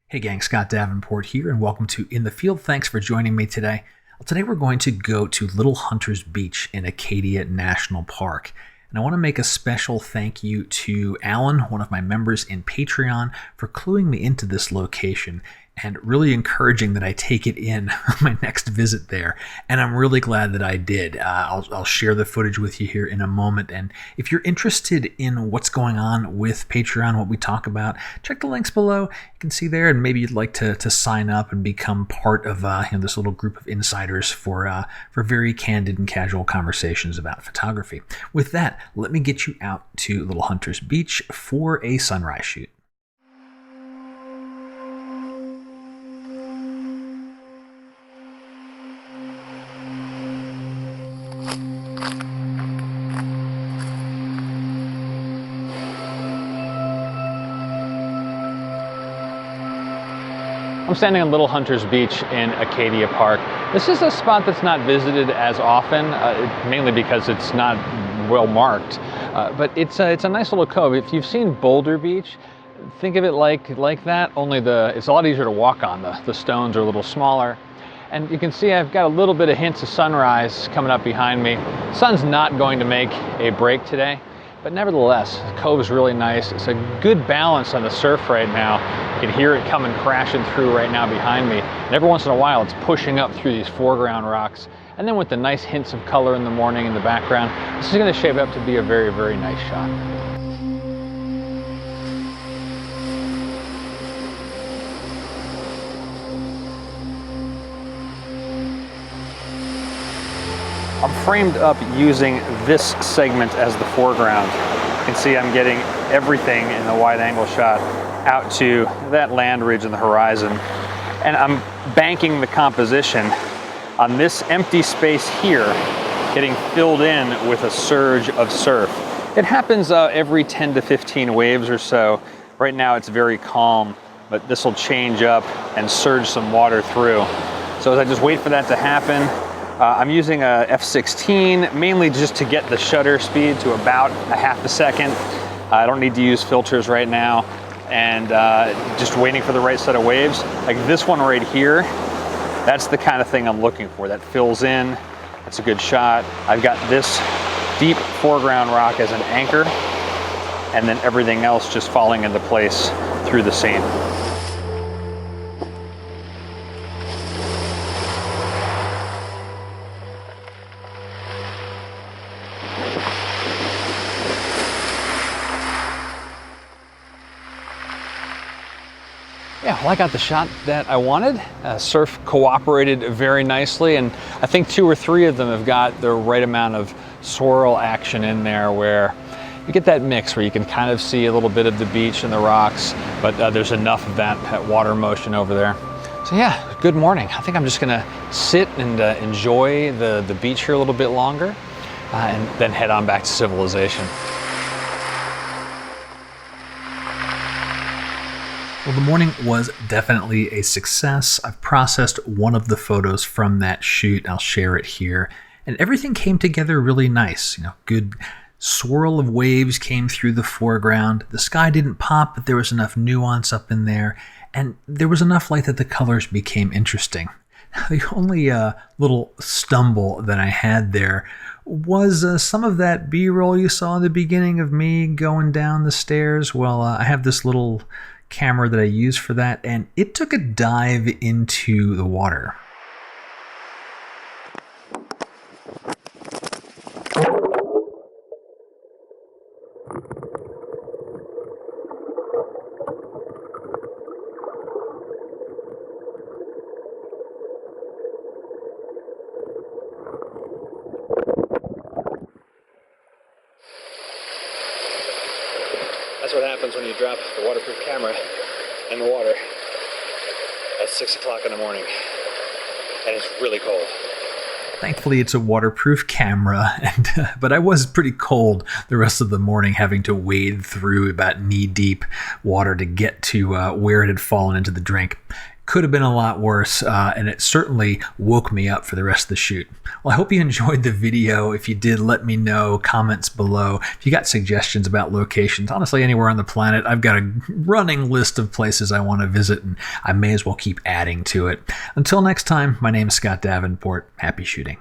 Hey gang, Scott Davenport here, and welcome to In the Field. Thanks for joining me today. Today we're going to go to Little Hunters Beach in Acadia National Park. And I want to make a special thank you to Alan, one of my members in Patreon, for cluing me into this location and really encouraging that I take it in on my next visit there. And I'm really glad that I did. I'll share the footage with you here in a moment. And if you're interested in what's going on with Patreon, what we talk about, check the links below. You can see there, and maybe you'd like to sign up and become part of this little group of insiders for very candid and casual conversations about photography. With that, let me get you out to Little Hunters Beach for a sunrise shoot. I'm standing on Little Hunters Beach in Acadia Park. This is a spot that's not visited as often, mainly because it's not well marked, but it's a nice little cove. If you've seen Boulder Beach, think of it like that, only it's a lot easier to walk on. The stones are a little smaller. And you can see I've got a little bit of hints of sunrise coming up behind me. The sun's not going to make a break today, but nevertheless, the cove is really nice. It's a good balance on the surf right now. You can hear it coming crashing through right now behind me. And every once in a while, it's pushing up through these foreground rocks. And then with the nice hints of color in the morning in the background, this is going to shape up to be a very, very nice shot. I'm framed up using this segment as the foreground. You can see I'm getting everything in the wide angle shot out to that land ridge in the horizon. And I'm banking the composition on this empty space here, getting filled in with a surge of surf. It happens every 10 to 15 waves or so. Right now it's very calm, but this will change up and surge some water through. So as I just wait for that to happen, I'm using a f/16 mainly just to get the shutter speed to about a half a second. I don't need to use filters right now, and just waiting for the right set of waves. Like this one right here, that's the kind of thing I'm looking for. That fills in, that's a good shot. I've got this deep foreground rock as an anchor, and then everything else just falling into place through the scene. Yeah, well, I got the shot that I wanted. Surf cooperated very nicely, and I think 2 or 3 of them have got the right amount of swirl action in there where you get that mix where you can kind of see a little bit of the beach and the rocks, but there's enough of that water motion over there. So yeah, good morning. I think I'm just gonna sit and enjoy the beach here a little bit longer, and then head on back to civilization. Well, the morning was definitely a success. I've processed one of the photos from that shoot. I'll share it here. And everything came together really nice. Good swirl of waves came through the foreground. The sky didn't pop, but there was enough nuance up in there. And there was enough light that the colors became interesting. The only little stumble that I had there was some of that B-roll you saw in the beginning of me going down the stairs. Well, I have this little camera that I use for that, and it took a dive into the water. That's what happens when you drop the waterproof camera in the water at 6 o'clock in the morning, and it's really cold. Thankfully, it's a waterproof camera, but I was pretty cold the rest of the morning, having to wade through about knee-deep water to get to where it had fallen into the drink. Could have been a lot worse, and it certainly woke me up for the rest of the shoot. Well, I hope you enjoyed the video. If you did, let me know, comments below. If you got suggestions about locations, honestly, anywhere on the planet, I've got a running list of places I want to visit, and I may as well keep adding to it. Until next time, my name is Scott Davenport. Happy shooting.